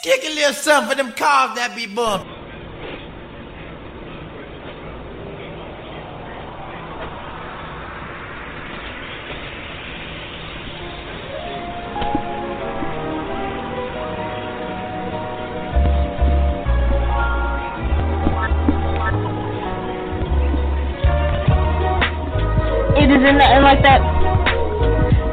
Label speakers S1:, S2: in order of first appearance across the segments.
S1: Kick a little something for them cars that be bumping.
S2: It isn't nothing like that.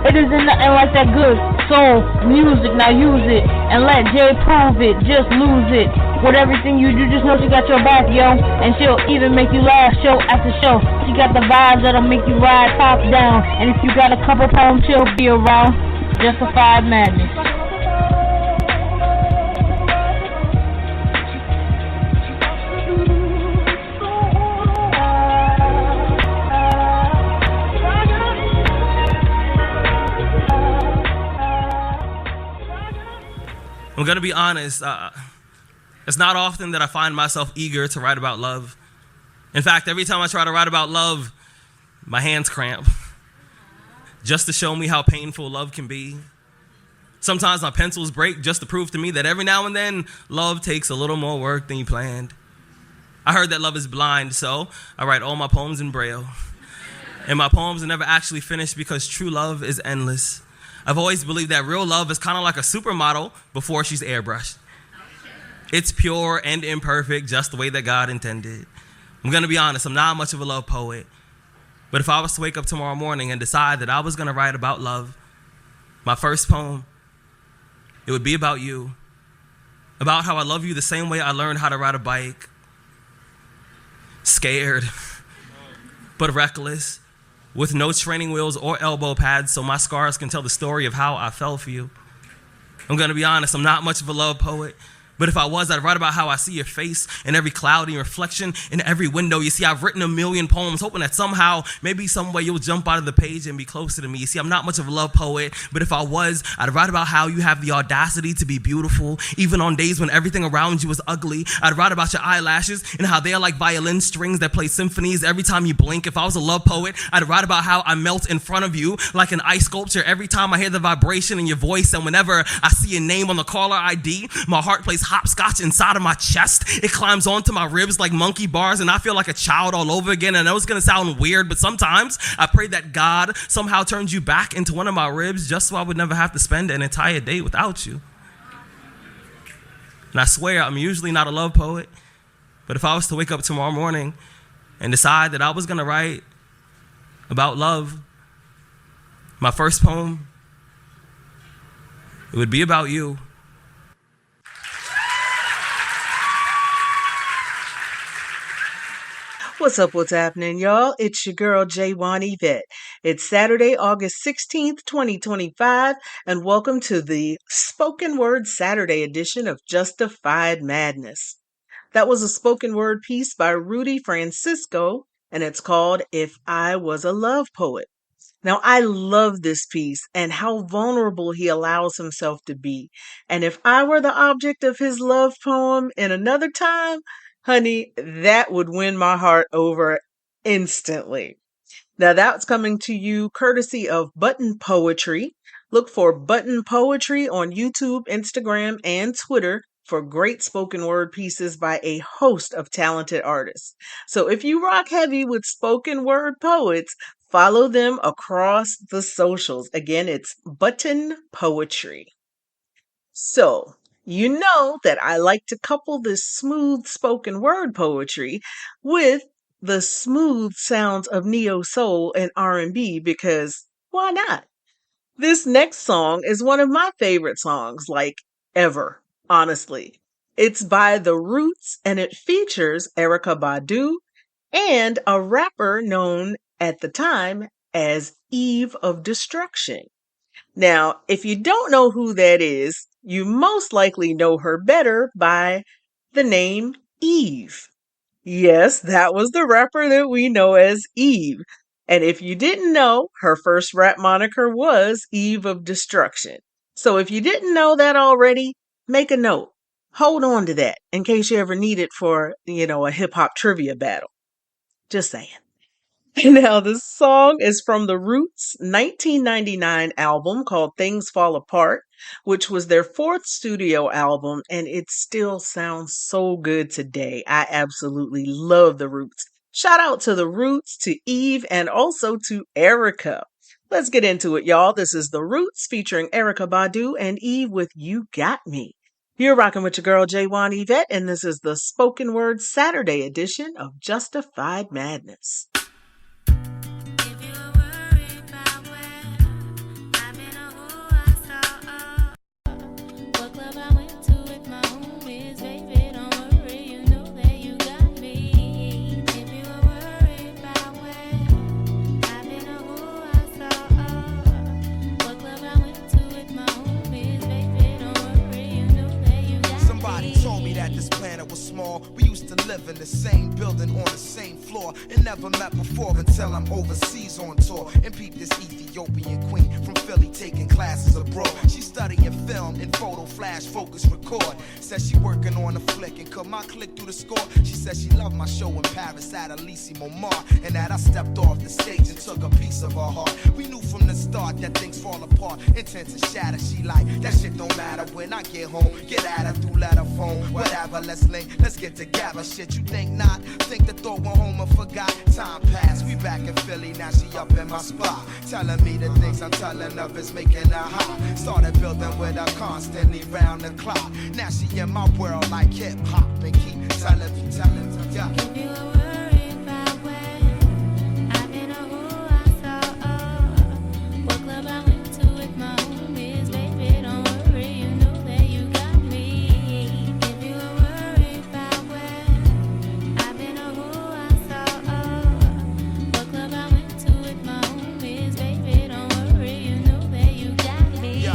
S2: It isn't nothing like that good soul music. Now use it and let Jay prove it. Just lose it. With everything you do, just know she got your back, yo. And she'll even make you laugh show after show. She got the vibes that'll make you ride top down. And if you got a couple pounds, she'll be around. Justified madness.
S3: I'm going to be honest, it's not often that I find myself eager to write about love. In fact, every time I try to write about love, my hands cramp, just to show me how painful love can be. Sometimes my pencils break just to prove to me that every now and then, love takes a little more work than you planned. I heard that love is blind, so I write all my poems in Braille. And my poems are never actually finished because true love is endless. I've always believed that real love is kind of like a supermodel before she's airbrushed. It's pure and imperfect, just the way that God intended. I'm going to be honest, I'm not much of a love poet. But if I was to wake up tomorrow morning and decide that I was going to write about love, my first poem, it would be about you. About how I love you the same way I learned how to ride a bike. Scared, but reckless. With no training wheels or elbow pads so my scars can tell the story of how I fell for you. I'm going to be honest, I'm not much of a love poet. But if I was, I'd write about how I see your face in every cloudy reflection in every window. You see, I've written a million poems, hoping that somehow, maybe some way you'll jump out of the page and be closer to me. You see, I'm not much of a love poet, but if I was, I'd write about how you have the audacity to be beautiful, even on days when everything around you is ugly. I'd write about your eyelashes and how they are like violin strings that play symphonies every time you blink. If I was a love poet, I'd write about how I melt in front of you like an ice sculpture every time I hear the vibration in your voice, and whenever I see your name on the caller ID, my heart plays hopscotch inside of my chest. It climbs onto my ribs like monkey bars, and I feel like a child all over again. And I know it's gonna sound weird, but sometimes I pray that God somehow turns you back into one of my ribs just so I would never have to spend an entire day without you. And I swear I'm usually not a love poet, but if I was to wake up tomorrow morning and decide that I was gonna write about love, my first poem, it would be about you.
S4: What's up, what's happening, y'all? It's your girl, Yvette. It's Saturday, August 16th, 2025, and welcome to the Spoken Word Saturday edition of Justified Madness. That was a spoken word piece by Rudy Francisco, and it's called If I Was a Love Poet. Now, I love this piece and how vulnerable he allows himself to be. And if I were the object of his love poem in another time, honey, that would win my heart over instantly. Now, that's coming to you courtesy of Button Poetry. Look for Button Poetry on YouTube, Instagram, and Twitter for great spoken word pieces by a host of talented artists. So if you rock heavy with spoken word poets, follow them across the socials. Again, it's Button Poetry. So, you know that I like to couple this smooth spoken word poetry with the smooth sounds of neo soul and R&B because why not? This next song is one of my favorite songs, like ever, honestly. It's by The Roots and it features Erykah Badu and a rapper known at the time as Eve of Destruction. Now, if you don't know who that is, you most likely know her better by the name Eve. Yes, that was the rapper that we know as Eve. And if you didn't know, her first rap moniker was Eve of Destruction. So if you didn't know that already, make a note. Hold on to that in case you ever need it for, a hip hop trivia battle. Just saying. Now, this song is from the Roots' 1999 album called Things Fall Apart, which was their fourth studio album, and it still sounds so good today. I absolutely love the Roots. Shout out to the Roots, to Eve, and also to Erykah. Let's get into it, y'all. This is the Roots featuring Erykah Badu and Eve with You Got Me. You're rocking with your girl J1 Yvette, and this is the Spoken Word Saturday edition of Justified Madness.
S5: This planet was small. We used to live in the same building on the same floor and never met before until I'm overseas on tour and peep this Ethiopian queen from Philly taking classes abroad. She studying film and photo, flash, focus, record. Says she working on a flick and cut my click through the score. She said she loved my show in Paris at Elysée Montmartre and that I stepped off the stage and took a piece of her heart. We knew from the start that things fall apart, intent to shatter. She like, that shit don't matter when I get home. Get at her through letter phone, whatever, let's link, let's get together. Shit, you think not? Think the thought went home and forgot. Time passed, we back in Philly, now she up in my spot. Telling me the things I'm telling of is making her hot. Started building with her constantly round the clock. Now she in my world like hip hop and keep telling me, yeah.
S6: If you were worried about where I've been or who I saw, what club I went to with my homies, baby, don't worry, you know that you got me. If you were worried about where I've been or who I saw, what club I went to with my homies, baby, don't worry, you know that you got me.
S5: Yo,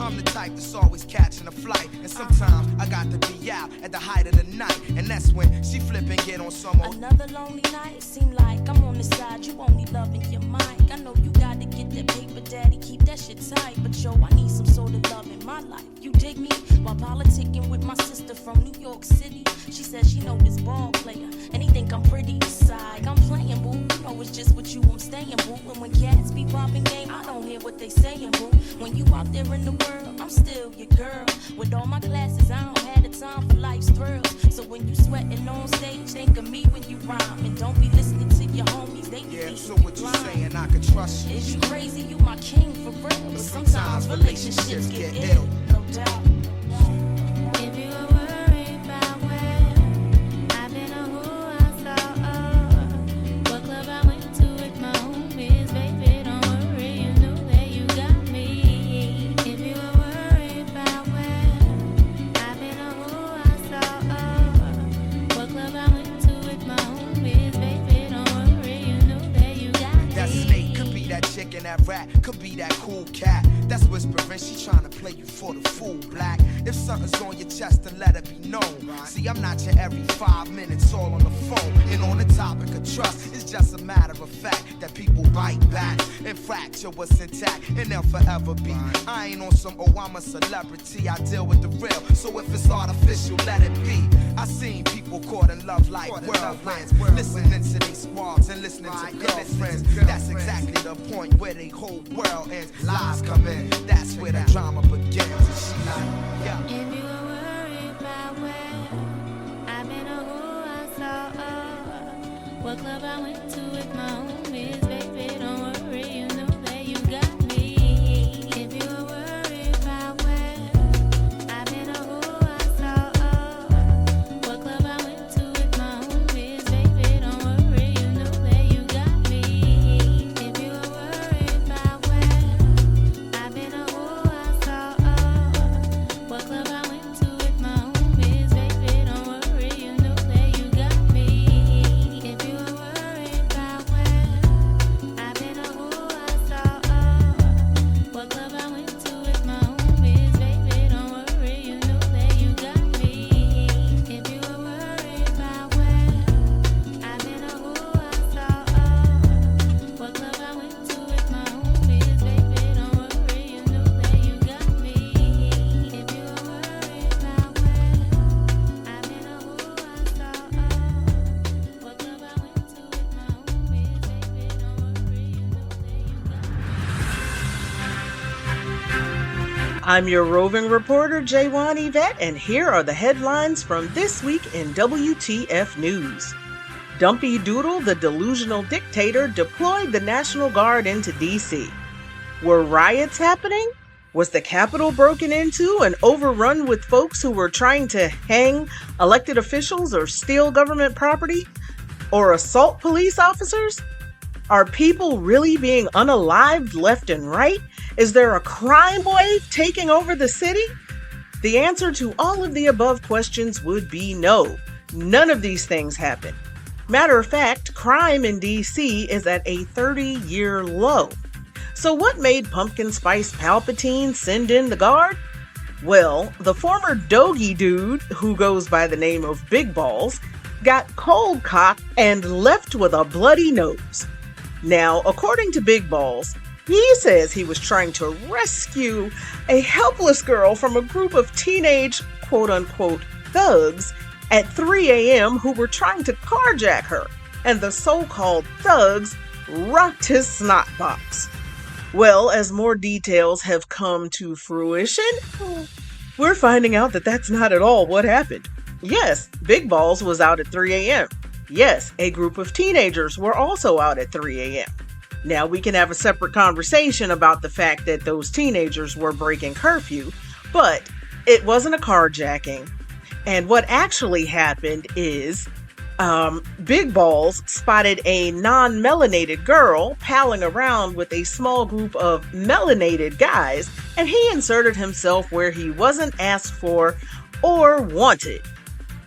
S5: I'm the type that's always catching a flight, and sometimes I got to be out at the height of the night, and that's when she flip and get on some more.
S6: Another lonely night, seem like I'm on the side, you only loving your mic. I know you gotta get that paper, daddy, keep that shit tight. But yo, I need some sort of love in my life. You dig me? While politicking with my sister from New York City, she says she know this ball player, and he think I'm pretty. Side, I'm playing, boo. You know it's just with you I'm staying, boo. And when cats be popping game, I don't hear what they saying, boo. When you out there in the world, I'm still your girl. With all my classes, I don't have the time for life's thrills. So when you sweating on stage, think of me when you rhyme. And don't be listening to your homies, they be
S5: Yeah, so what you saying, I can trust you.
S6: Is you crazy? You my king for real. But sometimes relationships get ill, no doubt. If you were worried about where I've been or who I saw, what club I went to with my homies, baby, don't worry, you know that you got me. If you were worried about where I've been or who I saw, what club I went to with my homies, baby, don't worry, you know that you got me.
S5: That snake could be that chick and that rat, could be that cool cat. That's whispering, she tryna play you for the fool, black. If something's on your chest, then let it be known. See, I'm not your every 5 minutes all on the phone. And on the topic of trust, it's just a matter of fact that people bite back and fracture what's intact, and they'll forever be. I ain't on some, oh, I'm a celebrity, I deal with the real. So if it's artificial, let it be. I seen people caught in love like whirlwinds, listening to these squads and listening to girlfriends. That's exactly the point where they whole world ends. Lies come in, that's where the drama begins. And she like, yeah.
S6: If you were worried about where I've been or who I saw, what club I went to with my homies, baby, don't worry, you know that you got me. If you were worried about where I've been or who I saw, what club I went to with my homies, baby, don't worry, you know that you got me. If you were worried about where I've been or who I saw, what club I went to with my homies, baby, don't worry, you know that you got me. If you were worried about
S4: I'm your roving reporter, Yvette, and here are the headlines from this week in WTF News. Dumpy Doodle, the delusional dictator, deployed the National Guard into D.C. Were riots happening? Was the Capitol broken into and overrun with folks who were trying to hang elected officials or steal government property? Or assault police officers? Are people really being unalived left and right? Is there a crime wave taking over the city? The answer to all of the above questions would be no. None of these things happened. Matter of fact, crime in D.C. is at a 30-year low. So what made Pumpkin Spice Palpatine send in the guard? Well, the former Dogie dude, who goes by the name of Big Balls, got cold cocked and left with a bloody nose. Now, according to Big Balls, he says he was trying to rescue a helpless girl from a group of teenage, quote-unquote, thugs at 3 a.m. who were trying to carjack her, and the so-called thugs rocked his snot box. Well, as more details have come to fruition, we're finding out that that's not at all what happened. Yes, Big Balls was out at 3 a.m. Yes, a group of teenagers were also out at 3 a.m. Now, we can have a separate conversation about the fact that those teenagers were breaking curfew, but it wasn't a carjacking. And what actually happened is Big Balls spotted a non-melanated girl palling around with a small group of melanated guys, and he inserted himself where he wasn't asked for or wanted.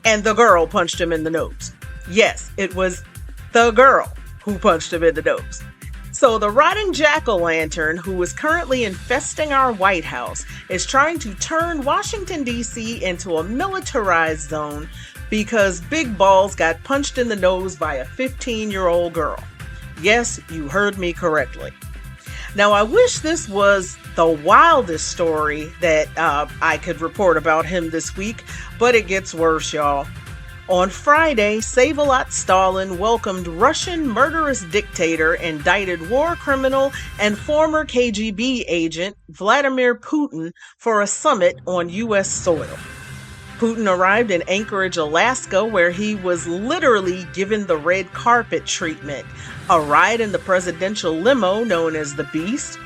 S4: And the girl punched him in the nose. Yes, it was the girl who punched him in the nose. So the rotting jack-o'-lantern, who is currently infesting our White House, is trying to turn Washington, D.C. into a militarized zone because Big Balls got punched in the nose by a 15-year-old girl. Yes, you heard me correctly. Now, I wish this was the wildest story that I could report about him this week, but it gets worse, y'all. On Friday, Save-A-Lot Stalin welcomed Russian murderous dictator, indicted war criminal, and former KGB agent Vladimir Putin for a summit on U.S. soil. Putin arrived in Anchorage, Alaska, where he was literally given the red carpet treatment, a ride in the presidential limo known as the Beast,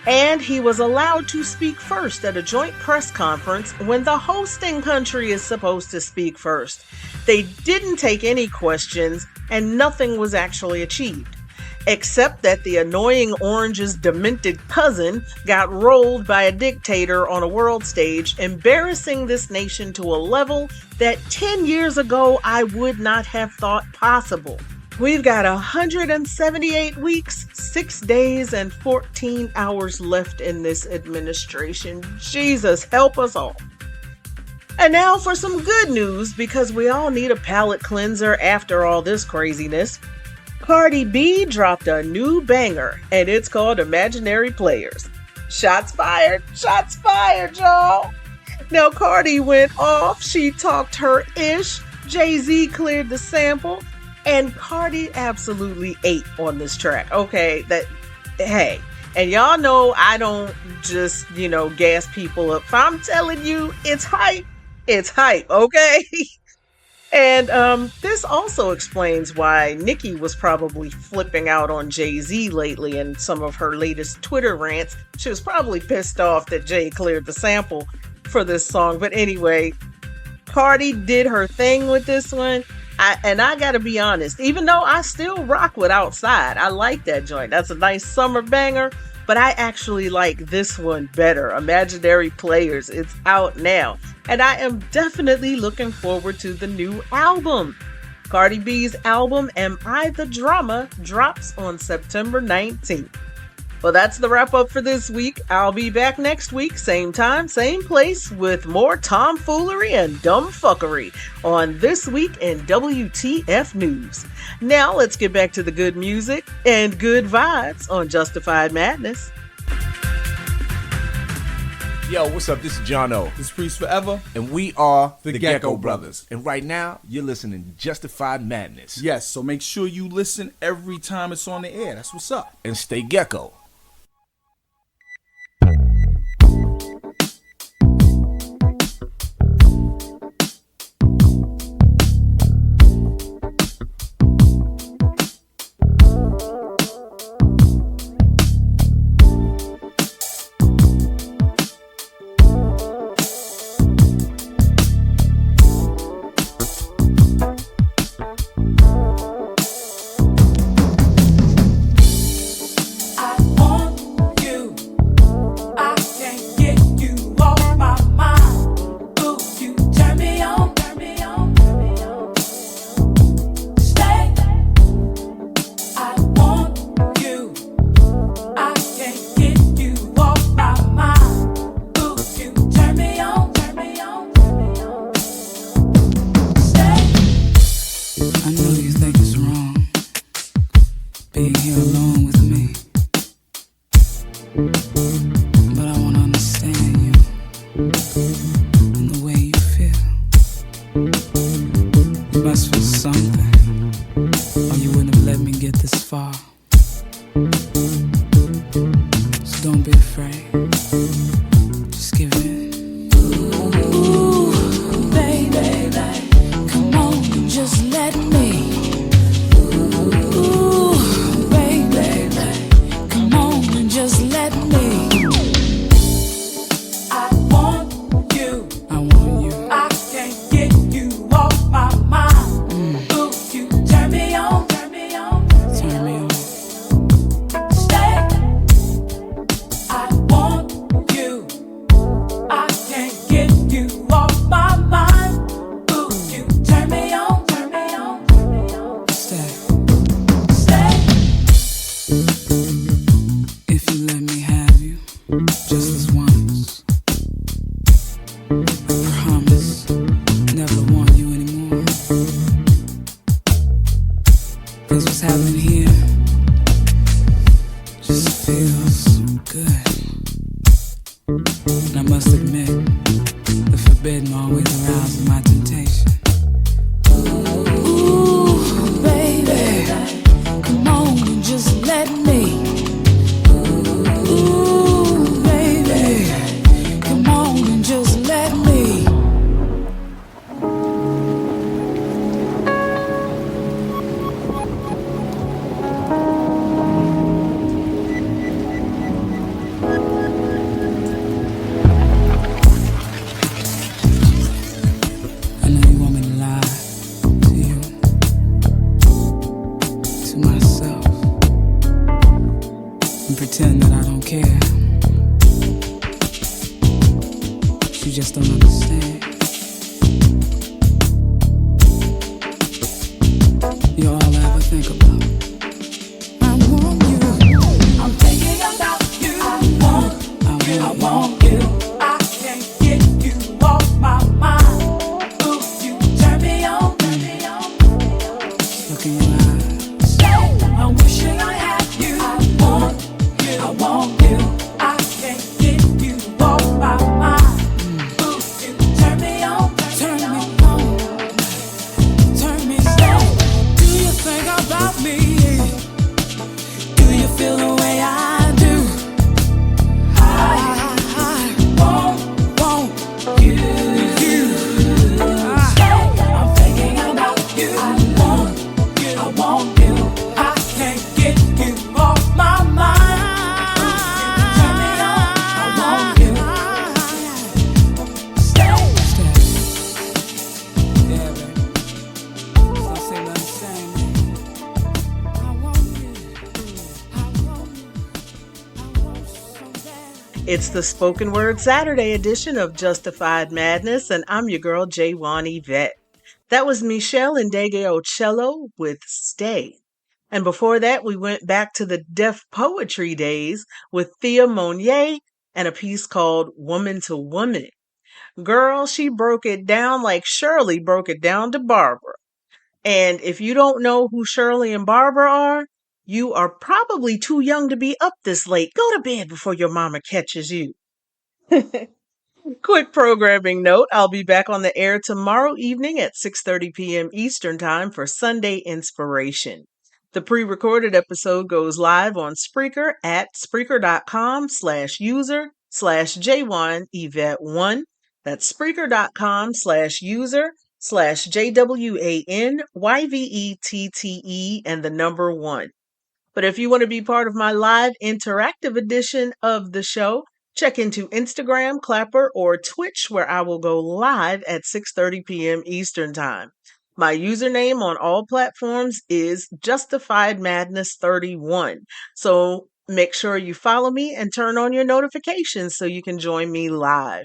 S4: and he was allowed to speak first at a joint press conference when the hosting country is supposed to speak first. They didn't take any questions, and nothing was actually achieved, except that the annoying orange's demented cousin got rolled by a dictator on a world stage, embarrassing this nation to a level that 10 years ago I would not have thought possible. We've got 178 weeks, 6 days, and 14 hours left in this administration. Jesus, help us all. And now for some good news, because we all need a palate cleanser after all this craziness. Cardi B dropped a new banger, and it's called Imaginary Players. Shots fired, y'all. Now Cardi went off, she talked her ish, Jay-Z cleared the sample, and Cardi absolutely ate on this track. Okay, hey, and y'all know I don't just, gas people up. If I'm telling you it's hype, okay? And this also explains why Nicki was probably flipping out on Jay-Z lately in some of her latest Twitter rants. She was probably pissed off that Jay cleared the sample for this song. But anyway, Cardi did her thing with this one. I gotta be honest, even though I still rock with Outside, I like that joint. That's a nice summer banger, but I actually like this one better. Imaginary Players, it's out now. And I am definitely looking forward to the new album. Cardi B's album, Am I the Drama, drops on September 19th. Well, that's the wrap up for this week. I'll be back next week, same time, same place, with more tomfoolery and dumb fuckery on This Week in WTF News. Now let's get back to the good music and good vibes on Justified Madness.
S7: Yo, what's up? This is John O.
S8: This is Priest Forever.
S7: And we are the
S8: Gecko
S7: Gecko Brothers. And right now, you're listening to Justified Madness.
S8: Yes, so make sure you listen every time it's on the air. That's what's up.
S7: And stay gecko.
S9: must feel something, or you wouldn't have let me get this far. So don't be afraid. Just give in. Ooh, baby, come on, just let me. Ooh, baby, come on and just let me. I want you. I want you. I can't get you off my mind. Ooh, you turn me on, turn me on, turn me on. Stay. I want you. I can't get you off my mind. Ooh, you turn me on, turn me on, turn me on. Stay. Stay. If you let me have you, just this once, I promise never to want you anymore. 'Cause what's happening here just feels so good. And I must admit, the forbidden always arouses my temptation. Ooh, baby, come on and just let me. Ooh, baby, come on and just let me. I know you want me to lie to you, to myself, and pretend that I don't care. You just don't understand. You're all I ever think about. I want you. I'm thinking about you. I want you. I can't get you off my mind. Ooh, you turn me on, turn me on. Look in your eyes. I'm wishing I had you. I want you. I want you. I can't get you off my mind. Ooh, you turn me on, turn me on, turn me on. Do you think about me? Do you feel the way I do? I want you. I'm thinking about you. I want you. I can't get you off my mind. Turn me on. I want you. Stay. Yeah, baby. Don't say nothing same. I want you. I want you. I want you so bad.
S4: It's the Spoken Word Saturday edition of Justified Madness, and I'm your girl, Yvette. That was Meshell and Ndegeocello with Stay. And before that, we went back to the Def Poetry days with Thea Monyee and a piece called Woman to Woman. Girl, she broke it down like Shirley broke it down to Barbara. And if you don't know who Shirley and Barbara are, you are probably too young to be up this late. Go to bed before your mama catches you. Quick programming note, I'll be back on the air tomorrow evening at 6:30 p.m. Eastern Time for Sunday Inspiration. The pre-recorded episode goes live on Spreaker at Spreaker.com/user/J1Yvette1. That's Spreaker.com/user/JWANYVETTE and the number 1. But if you want to be part of my live interactive edition of the show, check into Instagram, Clapper, or Twitch, where I will go live at 6:30 p.m. Eastern Time. My username on all platforms is Justified Madness 31. So make sure you follow me and turn on your notifications so you can join me live.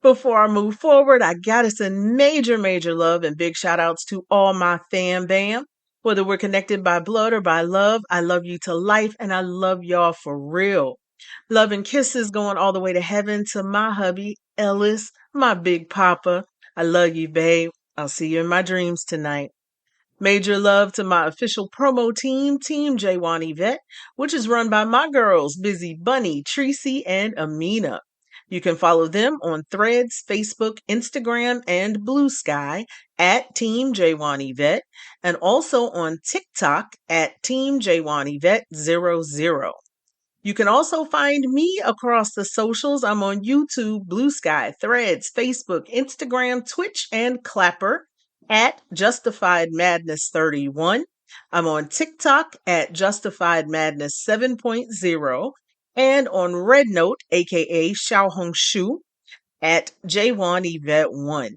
S4: Before I move forward, I gotta send major love and big shout outs to all my fam bam. Whether we're connected by blood or by love, I love you to life and I love y'all for real. Love and kisses going all the way to heaven to my hubby, Ellis, my big papa. I love you, babe. I'll see you in my dreams tonight. Major love to my official promo team, Team J1 Yvette, which is run by my girls, Busy Bunny, Tracy, and Amina. You can follow them on Threads, Facebook, Instagram, and Blue Sky at Team J1 Yvette, and also on TikTok at Team J1 Yvette 00. You can also find me across the socials. I'm on YouTube, Blue Sky, Threads, Facebook, Instagram, Twitch, and Clapper at Justified Madness 31. I'm on TikTok at Justified Madness 7.0 and on Red Note, aka Xiaohongshu, at J1 Yvette 1.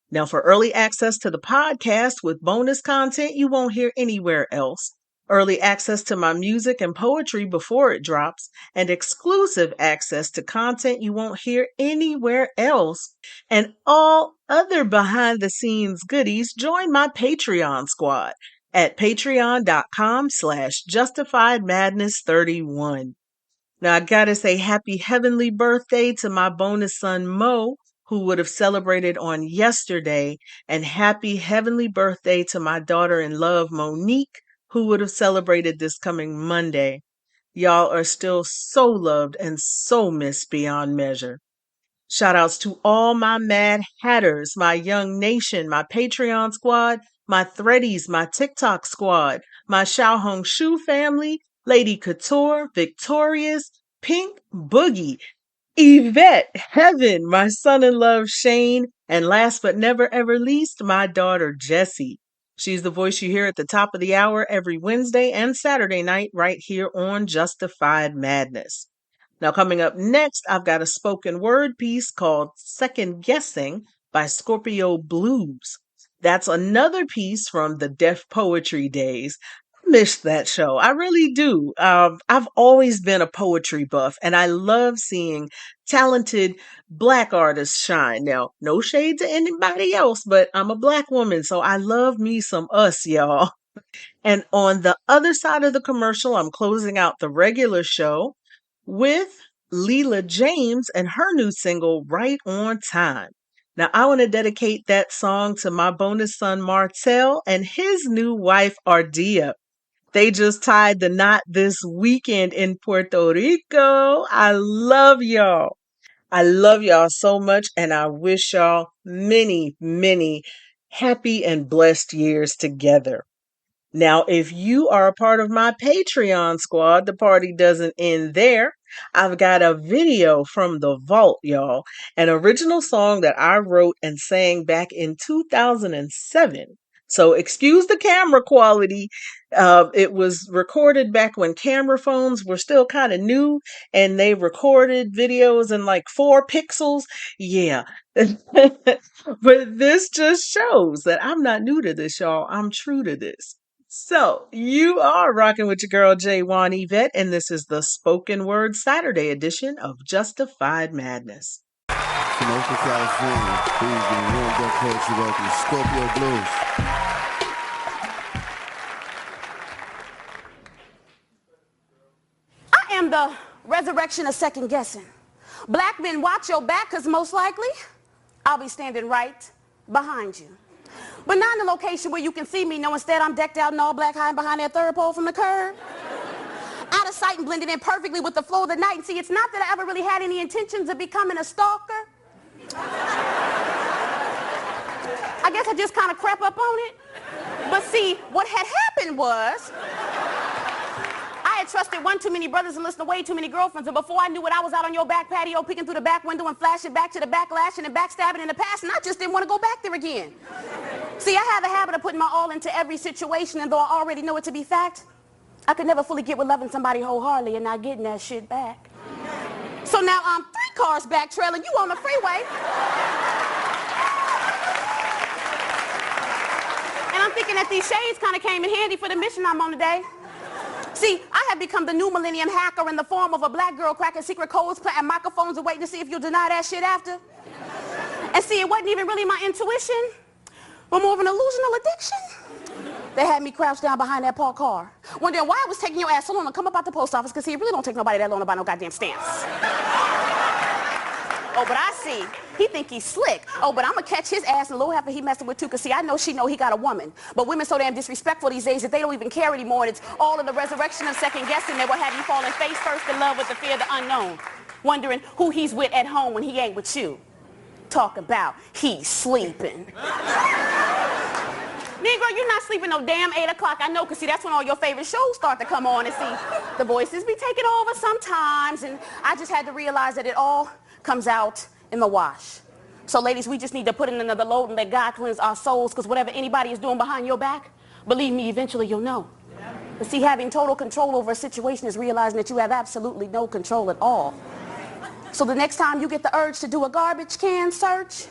S4: Now, for early access to the podcast with bonus content you won't hear anywhere else, early access to my music and poetry before it drops, and exclusive access to content you won't hear anywhere else, and all other behind-the-scenes goodies, join my Patreon squad at patreon.com/justifiedmadness31. Now, I gotta say happy heavenly birthday to my bonus son, Mo, who would have celebrated on yesterday, and happy heavenly birthday to my daughter in love, Monique, who would have celebrated this coming Monday. Y'all are still so loved and so missed beyond measure. Shout outs to all my Mad Hatters, my Young Nation, my Patreon squad, my Threadies, my TikTok squad, my Xiaohongshu family, Lady Couture, Victorious, Pink Boogie, Yvette, Heaven, my son-in-law Shane, and last but never ever least, my daughter Jessie. She's the voice you hear at the top of the hour every Wednesday and Saturday night right here on Justified Madness. Now, coming up next, I've got a spoken word piece called Second Guessing by Scorpio Blues. That's another piece from the Deaf Poetry days. I miss that show. I really do. I've always been a poetry buff, and I love seeing talented Black artists shine. Now, no shade to anybody else, but I'm a Black woman, so I love me some us, y'all. And on the other side of the commercial, I'm closing out the regular show with Leela James and her new single, Right on Time. Now, I want to dedicate that song to my bonus son, Martell, and his new wife, Ardia. They just tied the knot this weekend in Puerto Rico. I love y'all. I love y'all so much, and I wish y'all many, many happy and blessed years together. Now, if you are a part of my Patreon squad, the party doesn't end there. I've got a video from the vault, y'all. An original song that I wrote and sang back in 2007. So excuse the camera quality. It was recorded back when camera phones were still kind of new and they recorded videos in like 4 pixels. Yeah. But this just shows that I'm not new to this, y'all. I'm true to this. So, you are rocking with your girl J1 Yvette, and this is the Spoken Word Saturday edition of Justified Madness.
S10: From Oakland, California, please give a warm up poetry welcome to Scorpio Blues.
S11: I am the resurrection of second guessing. Black men, watch your back, because most likely I'll be standing right behind you. But not in the location where you can see me. No, instead I'm decked out in all black, hiding behind that third pole from the curb. Out of sight and blended in perfectly with the flow of the night. And see, it's not that I ever really had any intentions of becoming a stalker. I guess I just kind of crept up on it. But see, what had happened was, I had trusted one too many brothers and listened to way too many girlfriends, and before I knew it, I was out on your back patio, peeking through the back window and flashing back to the backlashing and backstabbing in the past, and I just didn't want to go back there again. See, I have the habit of putting my all into every situation, and though I already know it to be fact, I could never fully get with loving somebody wholeheartedly and not getting that shit back. So now I'm 3 cars back trailing you on the freeway. And I'm thinking that these shades kind of came in handy for the mission I'm on today. See, I have become the new millennium hacker in the form of a black girl cracking secret codes, planting microphones and waiting to see if you'll deny that shit after. And see, it wasn't even really my intuition, but more of an illusional addiction. They had me crouched down behind that parked car, wondering why I was taking your ass so long to come up out the post office, because see, it really don't take nobody that long to buy no goddamn stamps. Oh, but I see. He think he's slick. Oh, but I'm gonna catch his ass and a little heifer he messing with too, because see, I know she know he got a woman. But women so damn disrespectful these days that they don't even care anymore, and it's all in the resurrection of second guessing that will have you falling face first in love with the fear of the unknown. wondering who he's with at home when he ain't with you. Talk about he's sleeping. Negro, you're not sleeping no damn 8 o'clock. I know, because see, that's when all your favorite shows start to come on, and see, the voices be taking over sometimes, and I just had to realize that it all comes out in the wash. So ladies, we just need to put in another load and let God cleanse our souls, because whatever anybody is doing behind your back, believe me, eventually you'll know. But see, having total control over a situation is realizing that you have absolutely no control at all. So the next time you get the urge to do a garbage can search,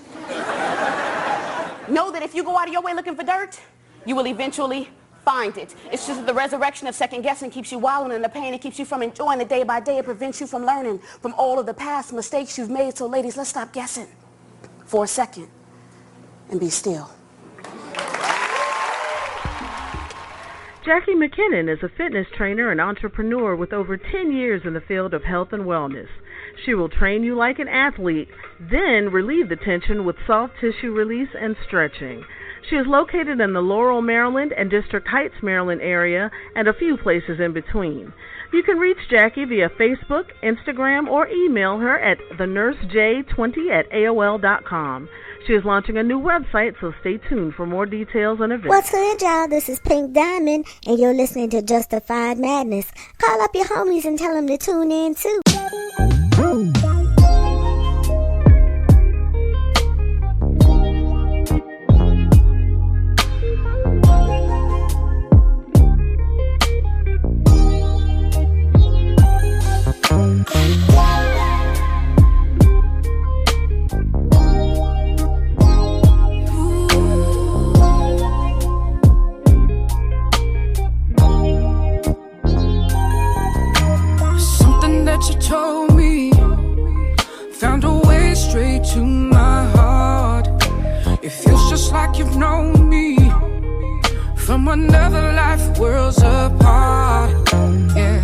S11: know that if you go out of your way looking for dirt, you will eventually find it. It's just that the resurrection of second guessing keeps you wallowing in the pain. It keeps you from enjoying it day by day. It prevents you from learning from all of the past mistakes you've made. So ladies, let's stop guessing for a second and be still.
S12: Jackie McKinnon is a fitness trainer and entrepreneur with over 10 years in the field of health and wellness. She will train you like an athlete, then relieve the tension with soft tissue release and stretching. She is located in the Laurel, Maryland and District Heights, Maryland area, and a few places in between. You can reach Jackie via Facebook, Instagram, or email her at thenursej20@aol.com. She is launching a new website, so stay tuned for more details and events.
S13: What's good, y'all? This is Pink Diamond, and you're listening to Justified Madness. Call up your homies and tell them to tune in, too.
S9: You told me, found a way straight to my heart. It feels just like you've known me from another life, worlds apart. Yeah,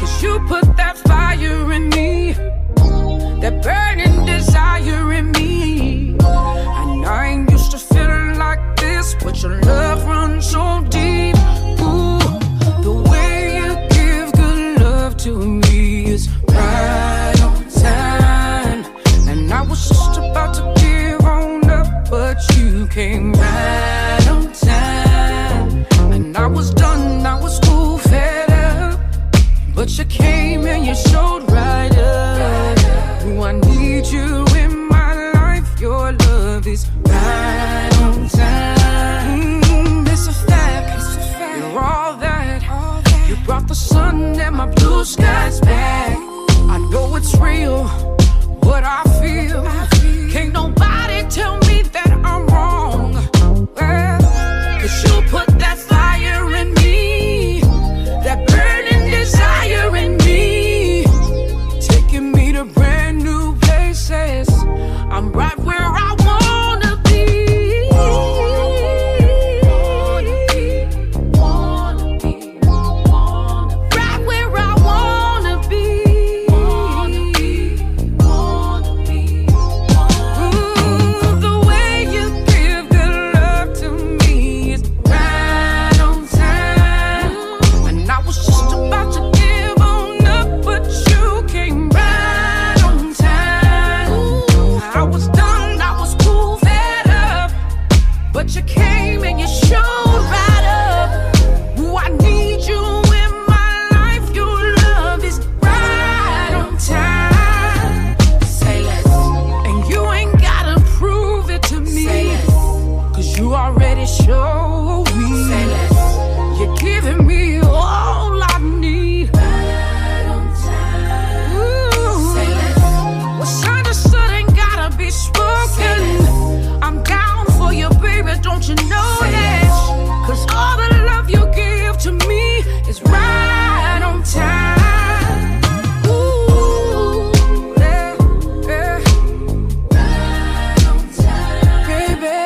S9: 'cause you put that fire in me, that burning desire in me. And I ain't used to feeling like this, but your love runs so deep. Ooh, the way you give good love to me is right on time. And I was just about to give on up, but you came right on time. And I was done, I was cool, fed up, but you came and you showed right up. Ooh, I need you in my life, your love is right on time. It's a fact, you're all that. You brought the sun and my blue skies back. I know it's real, what I feel. Can't nobody tell me that I'm wrong. Well, 'cause you put that fire in me, that burning desire in me, taking me to brand new places. I'm right where I wanna be. Right where I wanna be. The way you give good love to me is right on time. And I was just about to give on up, but you came right on time. I was done, I was cool, fed up, but you came and you showed right up. Ooh, I need you in my life, your love is right on time. Say less. And you ain't gotta prove it to me, 'cause you already showed me. Say less. You're giving me all I need. Right on time. Ooh. Say less. What's understood ain't gotta be spoken. I'm down for you, baby, don't you know that? 'Cause all the love you give to me is right on time. Ooh, yeah, yeah. Right on time. Baby,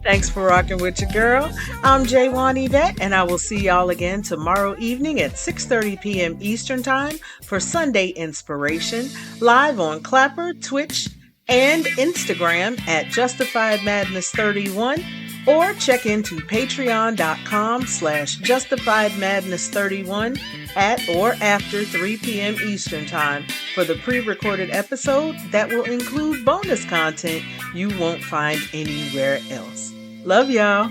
S4: Thanks for rocking with your girl. I'm Yvette, and I will see y'all again tomorrow evening at 6:30 p.m. Eastern Time for Sunday Inspiration, live on Clapper, Twitch, and Instagram at Justified Madness 31, or check into patreon.com/Justified Madness 31 at or after 3 p.m. Eastern Time for the pre-recorded episode that will include bonus content you won't find anywhere else. Love y'all.